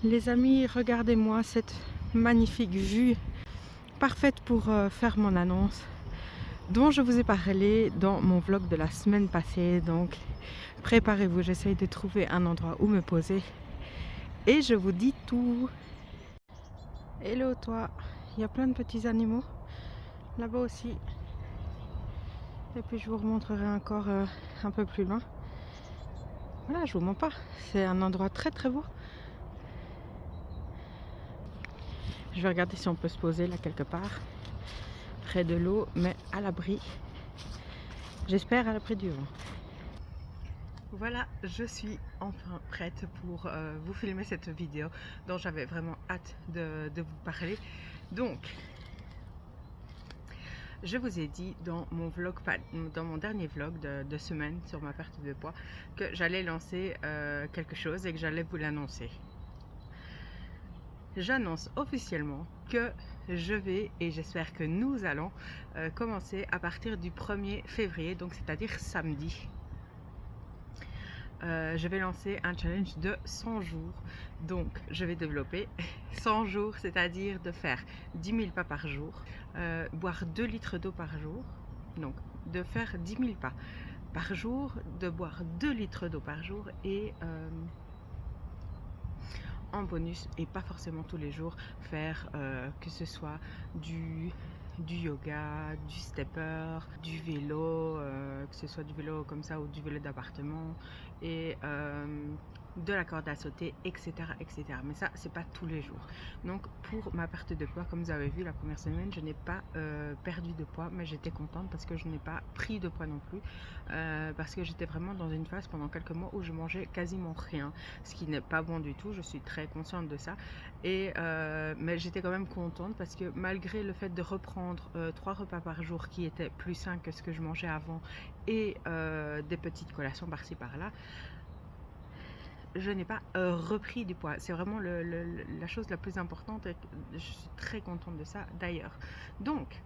Les amis, regardez-moi cette magnifique vue, parfaite pour faire mon annonce, dont je vous ai parlé dans mon vlog de la semaine passée. Donc préparez-vous, j'essaye de trouver un endroit où me poser et je vous dis tout. Hello toi, il y a plein de petits animaux là-bas aussi. Et puis je vous remontrerai encore un peu plus loin. Voilà, je vous mens pas, c'est un endroit très très beau. Je vais regarder si on peut se poser là quelque part, près de l'eau, mais à l'abri. J'espère à l'abri du vent. Voilà, je suis enfin prête pour vous filmer cette vidéo dont j'avais vraiment hâte de vous parler. Donc, je vous ai dit dans mon vlog, dans mon dernier vlog de semaine sur ma perte de poids, que j'allais lancer quelque chose et que j'allais vous l'annoncer. J'annonce officiellement que je vais, et j'espère que nous allons commencer à partir du 1er février, donc c'est-à-dire samedi. Je vais lancer un challenge de 100 jours. Donc je vais développer 100 jours, c'est-à-dire de faire 10 000 pas par jour, boire 2 litres d'eau par jour, donc de faire 10 000 pas par jour, de boire 2 litres d'eau par jour et en bonus, et pas forcément tous les jours, faire que ce soit du yoga, du stepper, du vélo, que ce soit du vélo comme ça ou du vélo d'appartement, et de la corde à sauter, etc., etc. Mais ça, c'est pas tous les jours. Donc pour ma perte de poids, comme vous avez vu la première semaine, je n'ai pas perdu de poids, mais j'étais contente parce que je n'ai pas pris de poids non plus, parce que j'étais vraiment dans une phase pendant quelques mois où je mangeais quasiment rien, ce qui n'est pas bon du tout. Je suis très consciente de ça, et mais j'étais quand même contente parce que malgré le fait de reprendre 3 repas par jour qui étaient plus sains que ce que je mangeais avant, et des petites collations par-ci par-là, je n'ai pas repris du poids. C'est vraiment la chose la plus importante, et je suis très contente de ça d'ailleurs. Donc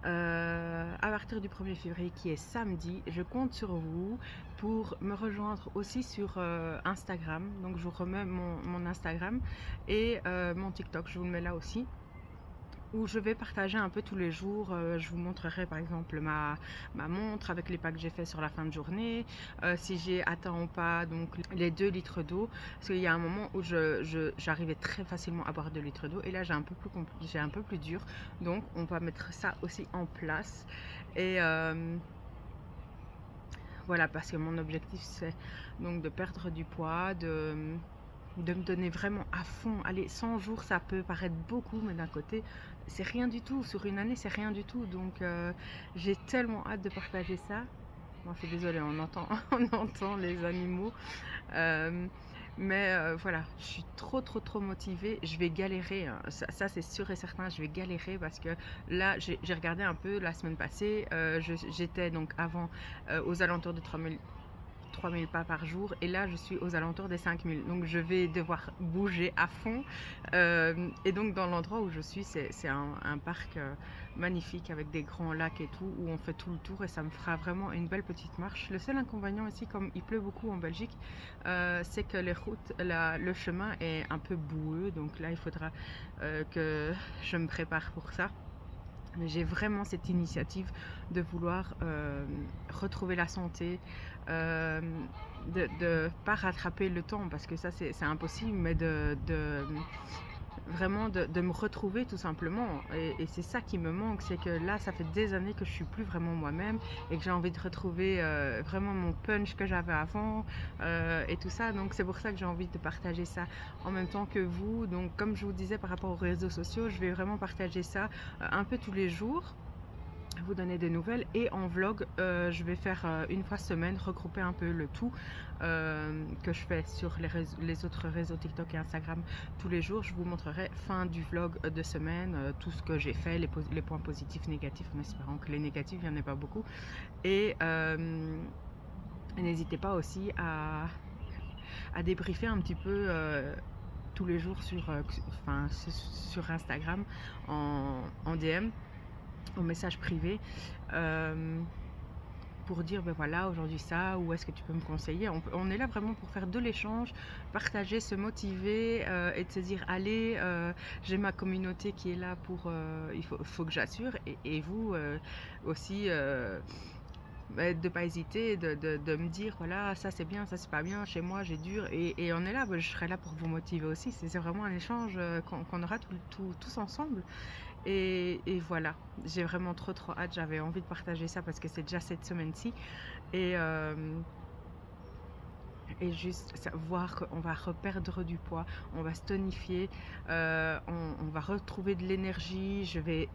à partir du 1er février, qui est samedi, je compte sur vous pour me rejoindre aussi sur Instagram. Donc je vous remets mon Instagram et mon TikTok, je vous le mets là aussi, où je vais partager un peu tous les jours. Je vous montrerai par exemple ma montre avec les pas que j'ai fait sur la fin de journée, si j'ai atteint ou pas donc les 2 litres d'eau, parce qu'il y a un moment où j'arrivais très facilement à boire 2 litres d'eau, et là j'ai un peu plus dur, donc on va mettre ça aussi en place. Et voilà, parce que mon objectif c'est donc de perdre du poids, de me donner vraiment à fond. Allez, 100 jours, ça peut paraître beaucoup, mais d'un côté, c'est rien du tout. Sur une année, c'est rien du tout. Donc, j'ai tellement hâte de partager ça. Moi, je suis désolée, on entend, on entend les animaux. Mais voilà, je suis trop motivée. Je vais galérer, hein. Ça c'est sûr et certain, je vais galérer parce que là, j'ai regardé un peu la semaine passée. J'étais donc avant aux alentours de 3000 pas par jour, et là je suis aux alentours des 5000, donc je vais devoir bouger à fond. Et donc dans l'endroit où je suis, c'est un parc magnifique avec des grands lacs et tout, où on fait tout le tour, et ça me fera vraiment une belle petite marche. Le seul inconvénient ici, comme il pleut beaucoup en Belgique, c'est que les routes, le chemin est un peu boueux, donc là il faudra que je me prépare pour ça. Mais j'ai vraiment cette initiative de vouloir retrouver la santé, de pas rattraper le temps, parce que ça c'est impossible, mais vraiment de me retrouver tout simplement. Et c'est ça qui me manque, c'est que là ça fait des années que je suis plus vraiment moi-même, et que j'ai envie de retrouver vraiment mon punch que j'avais avant, et tout ça. Donc c'est pour ça que j'ai envie de partager ça en même temps que vous. Donc comme je vous disais par rapport aux réseaux sociaux, je vais vraiment partager ça un peu tous les jours, vous donner des nouvelles, et en vlog je vais faire une fois semaine, regrouper un peu le tout que je fais sur les autres réseaux TikTok et Instagram tous les jours. Je vous montrerai fin du vlog de semaine tout ce que j'ai fait, les points positifs, négatifs, en espérant que les négatifs, il n'y en ait pas beaucoup. Et n'hésitez pas aussi à débriefer un petit peu tous les jours sur Instagram en DM, au message privé, pour dire ben voilà aujourd'hui ça, ou est-ce que tu peux me conseiller. On est là vraiment pour faire de l'échange, partager, se motiver et de se dire allez, j'ai ma communauté qui est là pour, faut que j'assure, et vous aussi. Bah, de pas hésiter, de me dire voilà, ça c'est bien, ça c'est pas bien, chez moi j'ai dur, et on est là, bah, je serai là pour vous motiver aussi. C'est vraiment un échange qu'on aura tous ensemble. Et voilà, j'ai vraiment trop hâte, j'avais envie de partager ça parce que c'est déjà cette semaine-ci. Et, et juste voir qu'on va reperdre du poids, on va se tonifier, on va retrouver de l'énergie, je vais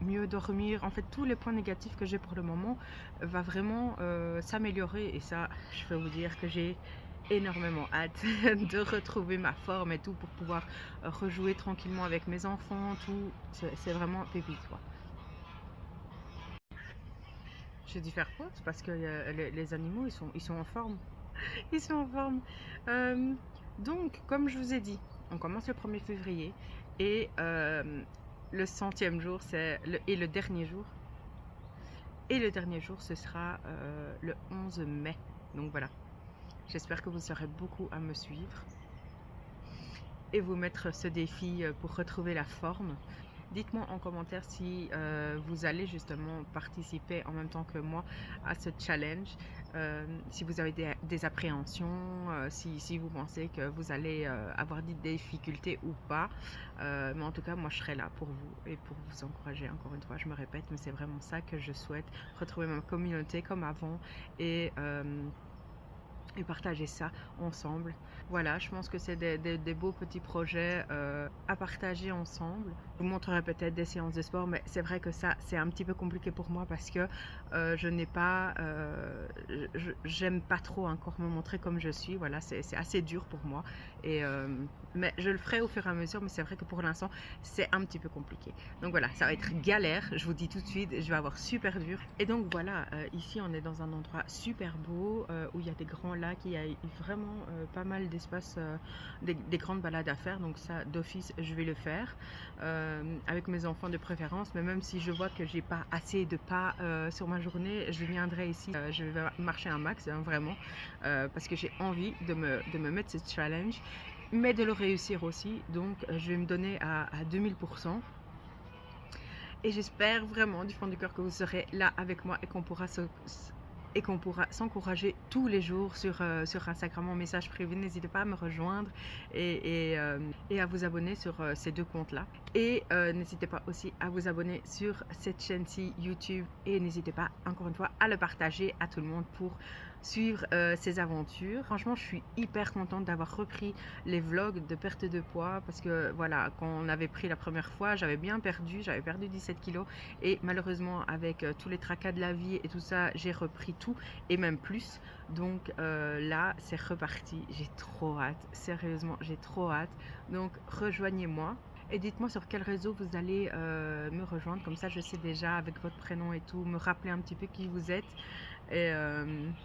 mieux dormir. En fait, tous les points négatifs que j'ai pour le moment va vraiment s'améliorer, et ça, je peux vous dire que j'ai énormément hâte de retrouver ma forme et tout pour pouvoir rejouer tranquillement avec mes enfants, tout. C'est vraiment pépite, quoi. J'ai dû faire pause parce que les animaux, ils sont en forme. Ils sont en forme. Euh, donc, comme je vous ai dit, on commence le 1er février, et le 100e jour, et le dernier jour. Et le dernier jour, ce sera le 11 mai. Donc voilà. J'espère que vous serez beaucoup à me suivre et vous mettre ce défi pour retrouver la forme. Dites-moi en commentaire si vous allez justement participer en même temps que moi à ce challenge, si vous avez des appréhensions, si vous pensez que vous allez avoir des difficultés ou pas. Mais en tout cas, moi je serai là pour vous et pour vous encourager. Encore une fois, je me répète, mais c'est vraiment ça que je souhaite, retrouver ma communauté comme avant, et partager ça ensemble. Voilà, je pense que c'est des beaux petits projets à partager ensemble. Je vous montrerai peut-être des séances de sport, mais c'est vrai que ça, c'est un petit peu compliqué pour moi parce que je n'ai pas, j'aime pas trop encore me montrer comme je suis. Voilà, c'est assez dur pour moi. Mais je le ferai au fur et à mesure, mais c'est vrai que pour l'instant, c'est un petit peu compliqué. Donc voilà, ça va être galère, je vous dis tout de suite, je vais avoir super dur. Et donc voilà, ici on est dans un endroit super beau où il y a des grands lacs, il y a vraiment pas mal d'espace, des grandes balades à faire. Donc ça, d'office, je vais le faire avec mes enfants de préférence. Mais même si je vois que j'ai pas assez de pas sur ma journée, je viendrai ici, je vais marcher un max, hein, vraiment, parce que j'ai envie de me mettre ce challenge, mais de le réussir aussi. Donc je vais me donner à 2000%. Et j'espère vraiment du fond du cœur que vous serez là avec moi et qu'on pourra s'encourager tous les jours sur Instagram en message privé. N'hésitez pas à me rejoindre et à vous abonner sur ces deux comptes-là. Et n'hésitez pas aussi à vous abonner sur cette chaîne-ci YouTube. Et n'hésitez pas, encore une fois, à le partager à tout le monde pour suivre ces aventures. Franchement, je suis hyper contente d'avoir repris les vlogs de perte de poids parce que voilà, quand on avait pris la première fois, j'avais perdu 17 kilos, et malheureusement avec tous les tracas de la vie et tout ça, j'ai repris tout et même plus. Donc là, c'est reparti. J'ai trop hâte. Sérieusement, j'ai trop hâte. Donc rejoignez-moi. Et dites-moi sur quel réseau vous allez me rejoindre, comme ça je sais déjà avec votre prénom et tout, me rappeler un petit peu qui vous êtes. Et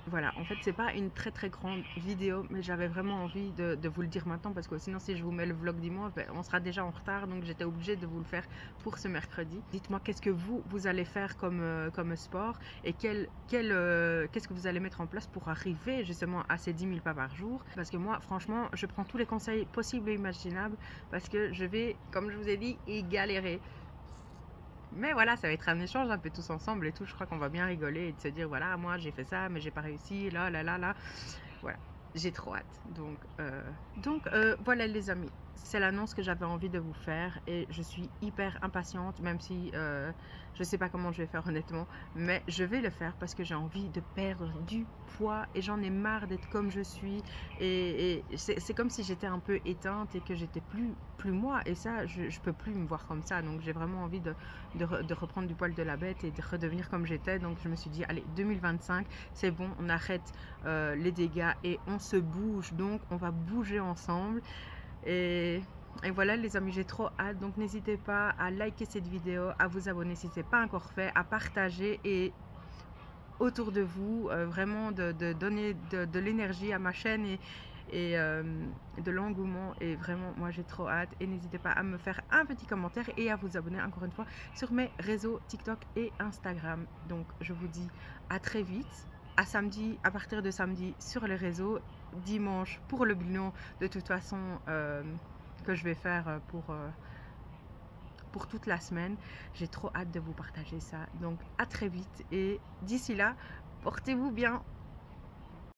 voilà, en fait c'est pas une très grande vidéo, mais j'avais vraiment envie de vous le dire maintenant parce que sinon si je vous mets le vlog dimanche, ben, on sera déjà en retard, donc j'étais obligée de vous le faire pour ce mercredi. Dites-moi qu'est-ce que vous allez faire comme sport, et qu'est-ce que vous allez mettre en place pour arriver justement à ces 10 000 pas par jour, parce que moi franchement je prends tous les conseils possibles et imaginables parce que je vais, comme je vous ai dit, y galérer. Mais voilà, ça va être un échange un peu tous ensemble et tout. Je crois qu'on va bien rigoler et de se dire voilà, moi j'ai fait ça, mais j'ai pas réussi, là. Voilà, j'ai trop hâte. Donc voilà les amis, c'est l'annonce que j'avais envie de vous faire et je suis hyper impatiente, même si je sais pas comment je vais faire honnêtement, mais je vais le faire parce que j'ai envie de perdre du poids et j'en ai marre d'être comme je suis, et c'est comme si j'étais un peu éteinte et que j'étais plus moi, et ça je peux plus me voir comme ça. Donc j'ai vraiment envie de reprendre du poil de la bête et de redevenir comme j'étais. Donc je me suis dit allez, 2025 c'est bon, on arrête les dégâts et on se bouge. Donc on va bouger ensemble, et voilà les amis, j'ai trop hâte. Donc n'hésitez pas à liker cette vidéo, à vous abonner si ce n'est pas encore fait, à partager, et autour de vous vraiment de donner de l'énergie à ma chaîne, et de l'engouement, et vraiment moi j'ai trop hâte. Et n'hésitez pas à me faire un petit commentaire et à vous abonner encore une fois sur mes réseaux TikTok et Instagram. Donc je vous dis à très vite, à samedi, à partir de samedi sur les réseaux, dimanche pour le bilan de toute façon que je vais faire pour toute la semaine. J'ai trop hâte de vous partager ça. Donc à très vite, et d'ici là, portez-vous bien.